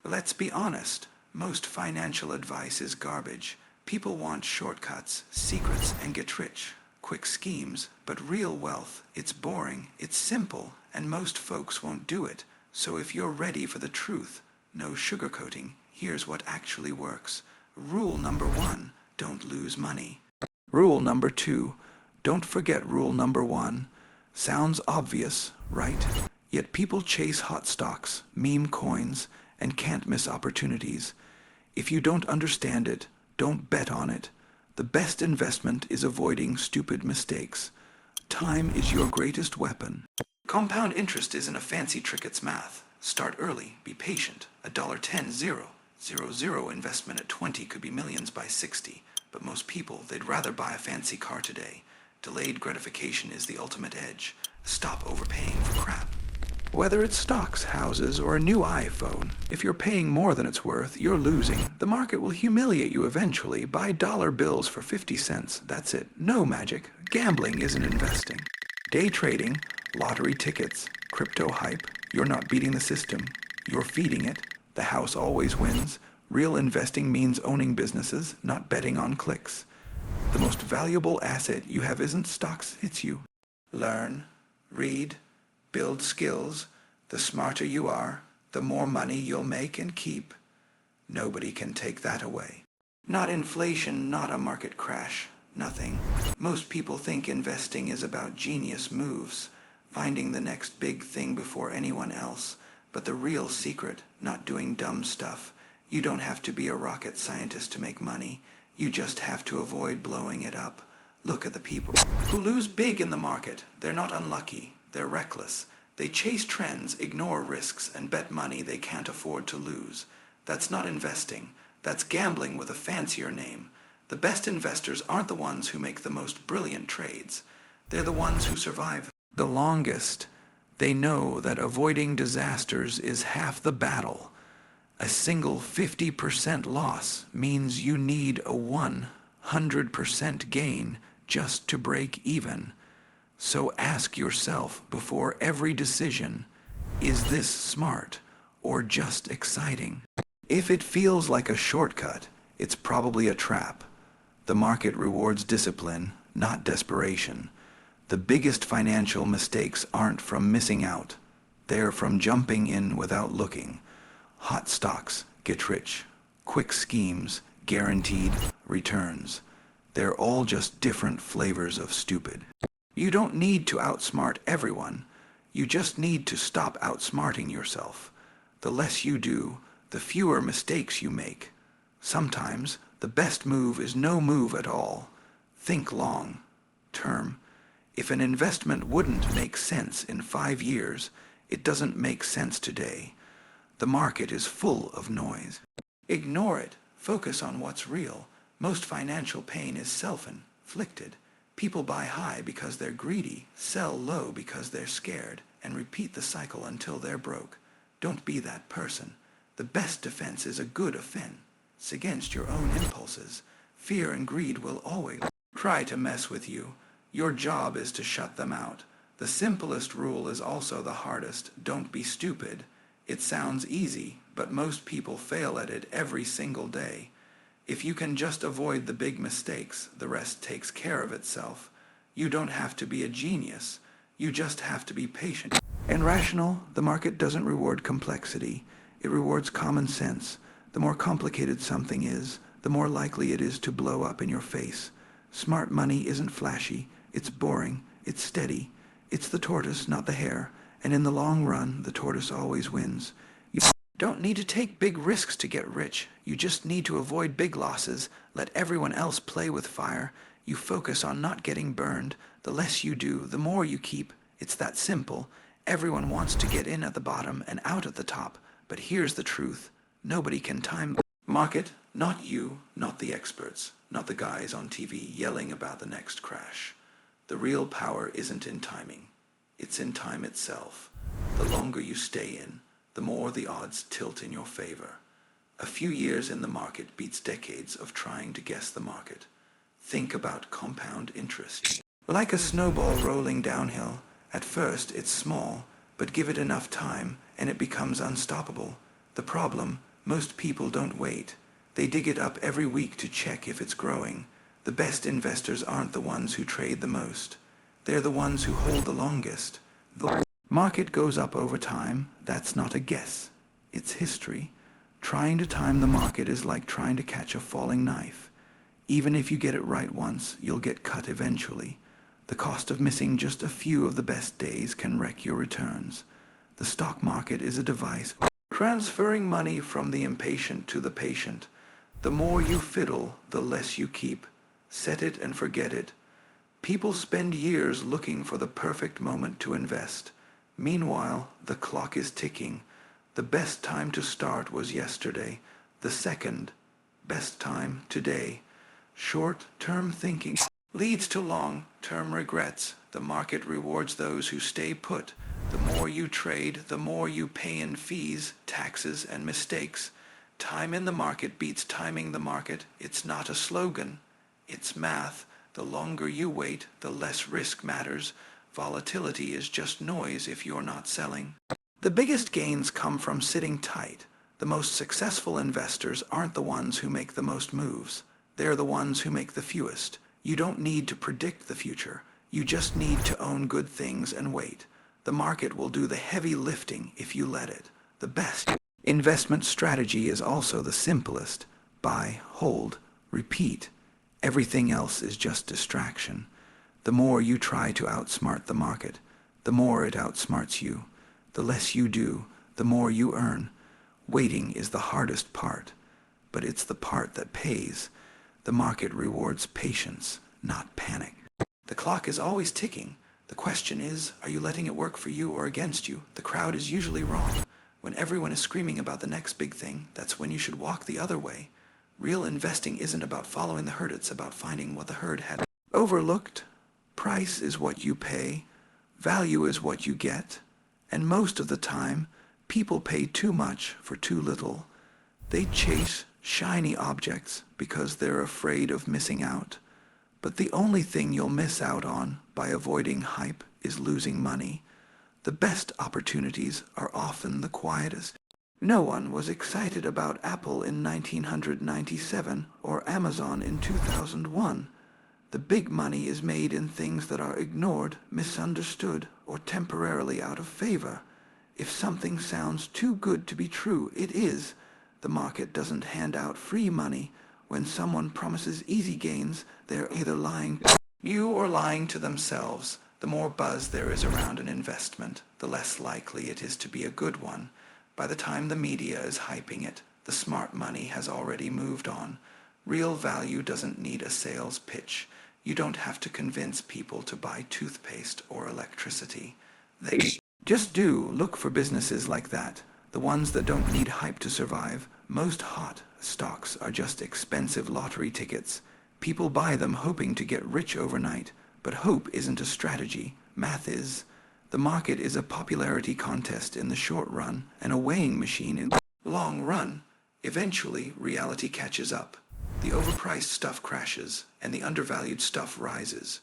Let's be honest, most financial advice is garbage. People want shortcuts, secrets, and get rich. Quick schemes, but real wealth, it's boring, it's simple, and most folks won't do it. So if you're ready for the truth, no sugarcoating, here's what actually works. Rule number 1, don't lose money. Rule number 2, don't forget rule number 1. Sounds obvious, right? Yet people chase hot stocks, meme coins, and can't miss opportunities. If you don't understand it, don't bet on it. The best investment is avoiding stupid mistakes. Time is your greatest weapon. Compound interest isn't a fancy trick, it's math. Start early, be patient. $1.10, 0 investment at 20 could be millions by 60. But most people, they'd rather buy a fancy car today. Delayed gratification is the ultimate edge. Stop overpaying for crap. Whether it's stocks, houses, or a new iPhone, if you're paying more than it's worth, you're losing. The market will humiliate you eventually. Buy dollar bills for 50 cents. That's it. No magic. Gambling isn't investing. Day trading, lottery tickets, crypto hype. You're not beating the system. You're feeding it. The house always wins. Real investing means owning businesses, not betting on clicks. The most valuable asset you have isn't stocks, it's you. Learn, read, build skills. The smarter you are, the more money you'll make and keep. Nobody can take that away. Not inflation, not a market crash, nothing. Most people think investing is about genius moves, finding the next big thing before anyone else. But the real secret, not doing dumb stuff. You don't have to be a rocket scientist to make money. You just have to avoid blowing it up. Look at the people who lose big in the market. They're not unlucky. They're reckless. They chase trends, ignore risks, and bet money they can't afford to lose. That's not investing. That's gambling with a fancier name. The best investors aren't the ones who make the most brilliant trades. They're the ones who survive the longest. They know that avoiding disasters is half the battle. A single 50% loss means you need a 100% gain just to break even. So ask yourself before every decision, is this smart or just exciting? If it feels like a shortcut, it's probably a trap. The market rewards discipline, not desperation. The biggest financial mistakes aren't from missing out. They're from jumping in without looking. Hot stocks, get rich. Quick schemes, guaranteed returns. They're all just different flavors of stupid. You don't need to outsmart everyone. You just need to stop outsmarting yourself. The less you do, the fewer mistakes you make. Sometimes, the best move is no move at all. Think long term. If an investment wouldn't make sense in 5 years, it doesn't make sense today. The market is full of noise. Ignore it. Focus on what's real. Most financial pain is self-inflicted. People buy high because they're greedy, sell low because they're scared, and repeat the cycle until they're broke. Don't be that person. The best defense is a good offense against your own impulses. Fear and greed will always try to mess with you. Your job is to shut them out. The simplest rule is also the hardest. Don't be stupid. It sounds easy, but most people fail at it every single day. If you can just avoid the big mistakes, the rest takes care of itself. You don't have to be a genius. You just have to be patient. And rational, the market doesn't reward complexity. It rewards common sense. The more complicated something is, the more likely it is to blow up in your face. Smart money isn't flashy. It's boring. It's steady. It's the tortoise, not the hare. And in the long run, the tortoise always wins. You don't need to take big risks to get rich. You just need to avoid big losses. Let everyone else play with fire. You focus on not getting burned. The less you do, the more you keep. It's that simple. Everyone wants to get in at the bottom and out at the top. But here's the truth. Nobody can time the market. Not you, not the experts, not the guys on TV yelling about the next crash. The real power isn't in timing. It's in time itself. The longer you stay in, the more the odds tilt in your favor. A few years in the market beats decades of trying to guess the market. Think about compound interest. Like a snowball rolling downhill, at first it's small, but give it enough time and it becomes unstoppable. The problem, Most people don't wait. They dig it up every week to check if it's growing. The best investors aren't the ones who trade the most. They're the ones who hold the longest. The market goes up over time. That's not a guess. It's history. Trying to time the market is like trying to catch a falling knife. Even if you get it right once, you'll get cut eventually. The cost of missing just a few of the best days can wreck your returns. The stock market is a device transferring money from the impatient to the patient. The more you fiddle, the less you keep. Set it and forget it. People spend years looking for the perfect moment to invest. Meanwhile, the clock is ticking. The best time to start was yesterday. The second best time today. Short-term thinking leads to long-term regrets. The market rewards those who stay put. The more you trade, the more you pay in fees, taxes, and mistakes. Time in the market beats timing the market. It's not a slogan. It's math. The longer you wait, the less risk matters. Volatility is just noise if you're not selling. The biggest gains come from sitting tight. The most successful investors aren't the ones who make the most moves. They're the ones who make the fewest. You don't need to predict the future. You just need to own good things and wait. The market will do the heavy lifting if you let it. The best investment strategy is also the simplest. Buy, hold, repeat. Everything else is just distraction. The more you try to outsmart the market, the more it outsmarts you. The less you do, the more you earn. Waiting is the hardest part, but it's the part that pays. The market rewards patience, not panic. The clock is always ticking. The question is, are you letting it work for you or against you? The crowd is usually wrong. When everyone is screaming about the next big thing, that's when you should walk the other way. Real investing isn't about following the herd, it's about finding what the herd had overlooked. Price is what you pay, value is what you get, and most of the time, people pay too much for too little. They chase shiny objects because they're afraid of missing out. But the only thing you'll miss out on by avoiding hype is losing money. The best opportunities are often the quietest. No one was excited about Apple in 1997 or Amazon in 2001. The big money is made in things that are ignored, misunderstood, or temporarily out of favor. If something sounds too good to be true, it is. The market doesn't hand out free money. When someone promises easy gains, they're either lying to you or lying to themselves. The more buzz there is around an investment, the less likely it is to be a good one. By the time the media is hyping it, the smart money has already moved on. Real value doesn't need a sales pitch. You don't have to convince people to buy toothpaste or electricity. They just do. Look for businesses like that. The ones that don't need hype to survive. Most hot stocks are just expensive lottery tickets. People buy them hoping to get rich overnight, but hope isn't a strategy. Math is. The market is a popularity contest in the short run and a weighing machine in the long run. Eventually, reality catches up. The overpriced stuff crashes, and the undervalued stuff rises.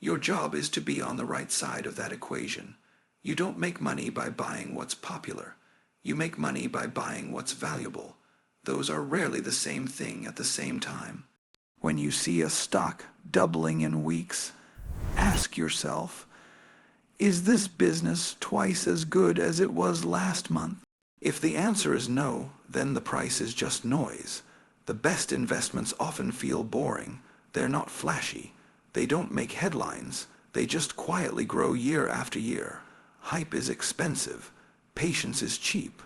Your job is to be on the right side of that equation. You don't make money by buying what's popular. You make money by buying what's valuable. Those are rarely the same thing at the same time. When you see a stock doubling in weeks, ask yourself, is this business twice as good as it was last month? If the answer is no, then the price is just noise. The best investments often feel boring. They're not flashy. They don't make headlines. They just quietly grow year after year. Hype is expensive. Patience is cheap.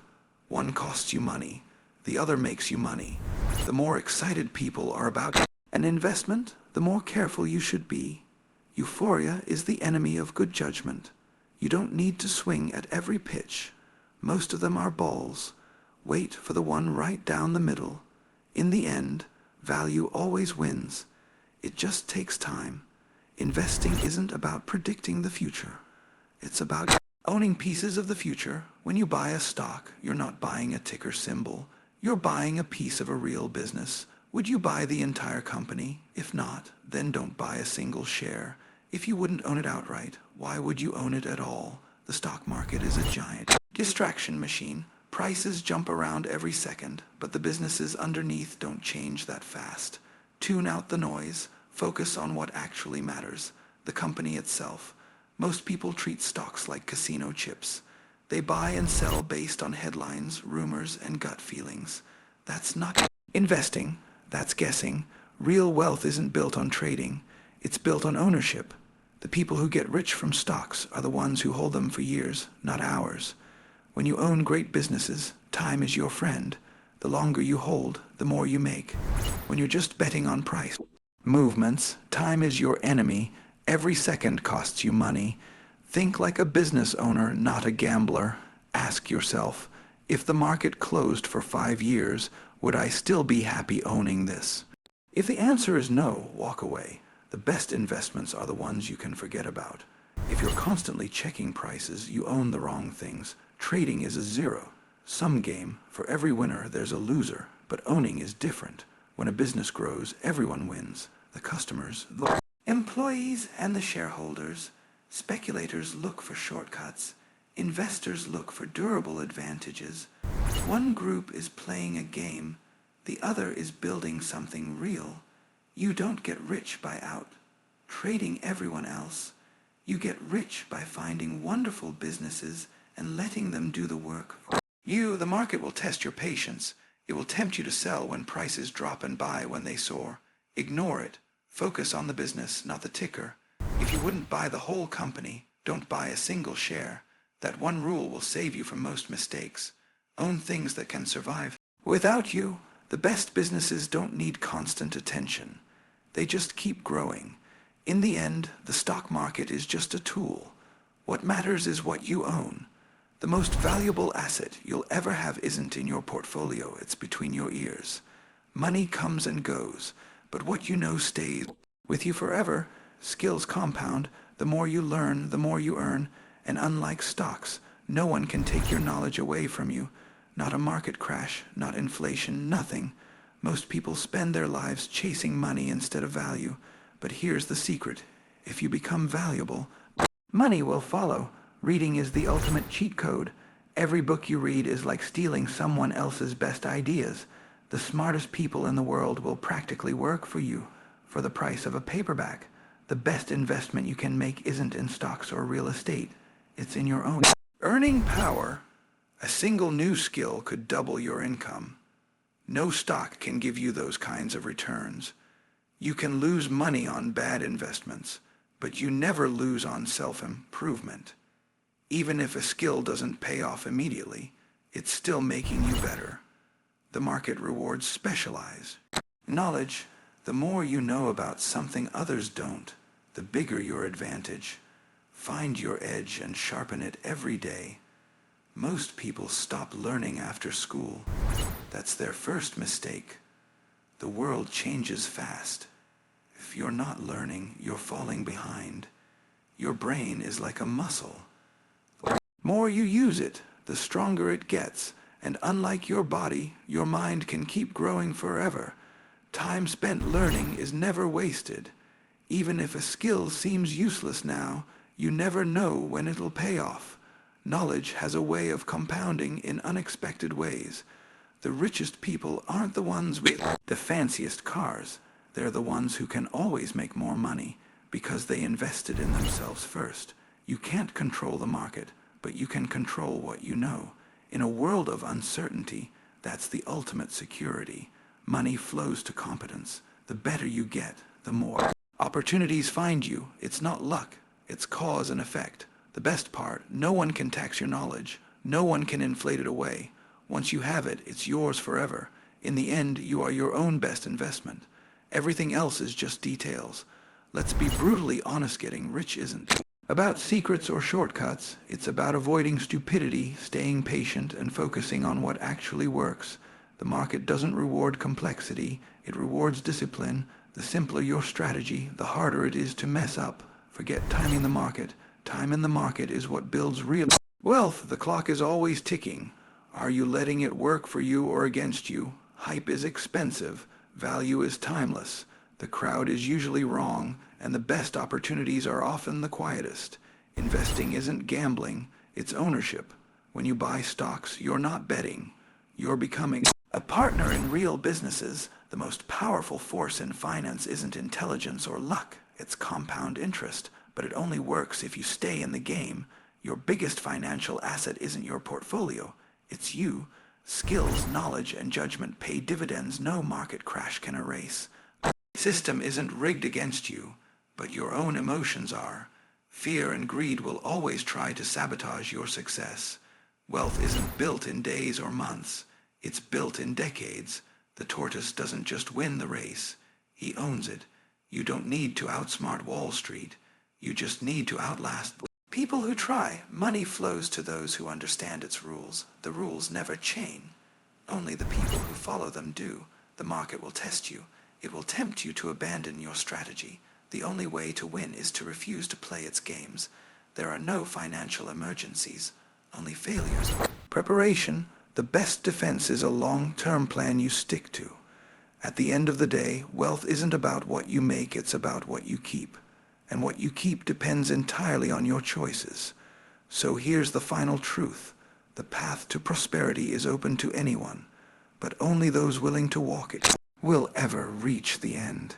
One costs you money. The other makes you money. The more excited people are about an investment, the more careful you should be. Euphoria is the enemy of good judgment. You don't need to swing at every pitch. Most of them are balls. Wait for the one right down the middle. In the end, value always wins. It just takes time. Investing isn't about predicting the future. It's about owning pieces of the future. When you buy a stock, you're not buying a ticker symbol. You're buying a piece of a real business. Would you buy the entire company? If not, then don't buy a single share. If you wouldn't own it outright, why would you own it at all? The stock market is a giant distraction machine. Prices jump around every second, but the businesses underneath don't change that fast. Tune out the noise, focus on what actually matters, the company itself. Most people treat stocks like casino chips. They buy and sell based on headlines, rumors, and gut feelings. That's not investing, that's guessing. Real wealth isn't built on trading, it's built on ownership. The people who get rich from stocks are the ones who hold them for years, not hours. When you own great businesses, time is your friend. The longer you hold, the more you make. When you're just betting on price movements, time is your enemy. Every second costs you money. Think like a business owner, not a gambler. Ask yourself, if the market closed for 5 years, would I still be happy owning this? If the answer is no, walk away. The best investments are the ones you can forget about. If you're constantly checking prices, you own the wrong things. Trading is a zero-sum game. For every winner, there's a loser. But owning is different. When a business grows, everyone wins. The customers, the employees, and the shareholders. Speculators look for shortcuts. Investors look for durable advantages. One group is playing a game. The other is building something real. You don't get rich by out-trading everyone else. You get rich by finding wonderful businesses and letting them do the work for you. The market will test your patience. It will tempt you to sell when prices drop and buy when they soar. Ignore it. Focus on the business, not the ticker. If you wouldn't buy the whole company, don't buy a single share. That one rule will save you from most mistakes. Own things that can survive. Without you, the best businesses don't need constant attention. They just keep growing. In the end, the stock market is just a tool. What matters is what you own. The most valuable asset you'll ever have isn't in your portfolio, it's between your ears. Money comes and goes, but what you know stays with you forever. Skills compound. The more you learn, the more you earn. And unlike stocks, no one can take your knowledge away from you. Not a market crash, not inflation, nothing. Most people spend their lives chasing money instead of value. But here's the secret. If you become valuable, money will follow. Reading is the ultimate cheat code. Every book you read is like stealing someone else's best ideas. The smartest people in the world will practically work for you for the price of a paperback. The best investment you can make isn't in stocks or real estate. It's in your own earning power. A single new skill could double your income. No stock can give you those kinds of returns. You can lose money on bad investments, but you never lose on self-improvement. Even if a skill doesn't pay off immediately, it's still making you better. The market rewards specialized knowledge. The more you know about something others don't, the bigger your advantage. Find your edge and sharpen it every day. Most people stop learning after school. That's their first mistake. The world changes fast. If you're not learning, you're falling behind. Your brain is like a muscle. The more you use it, the stronger it gets. And unlike your body, your mind can keep growing forever. Time spent learning is never wasted. Even if a skill seems useless now, you never know when it'll pay off. Knowledge has a way of compounding in unexpected ways. The richest people aren't the ones with the fanciest cars. They're the ones who can always make more money because they invested in themselves first. You can't control the market, but you can control what you know. In a world of uncertainty, that's the ultimate security. Money flows to competence. The better you get, the more opportunities find you. It's not luck, it's cause and effect. The best part, no one can tax your knowledge. No one can inflate it away. Once you have it, it's yours forever. In the end, you are your own best investment. Everything else is just details. Let's be brutally honest, getting rich isn't about secrets or shortcuts. It's about avoiding stupidity, staying patient, and focusing on what actually works. The market doesn't reward complexity, it rewards discipline. The simpler your strategy, the harder it is to mess up. Forget timing the market. Time in the market is what builds real wealth. The clock is always ticking. Are you letting it work for you or against you? Hype is expensive. Value is timeless. The crowd is usually wrong, and the best opportunities are often the quietest. Investing isn't gambling, it's ownership. When you buy stocks, you're not betting. You're becoming a partner in real businesses. The most powerful force in finance isn't intelligence or luck, it's compound interest. But it only works if you stay in the game. Your biggest financial asset isn't your portfolio, it's you. Skills, knowledge, and judgment pay dividends no market crash can erase. The system isn't rigged against you, but your own emotions are. Fear and greed will always try to sabotage your success. Wealth isn't built in days or months, it's built in decades. The tortoise doesn't just win the race, he owns it. You don't need to outsmart Wall Street, you just need to outlast. People who try, money flows to those who understand its rules. The rules never change. Only the people who follow them do. The market will test you. It will tempt you to abandon your strategy. The only way to win is to refuse to play its games. There are no financial emergencies, only failures. Preparation, the best defense, is a long-term plan you stick to. At the end of the day, wealth isn't about what you make, it's about what you keep. And what you keep depends entirely on your choices. So here's the final truth. The path to prosperity is open to anyone, but only those willing to walk it will ever reach the end.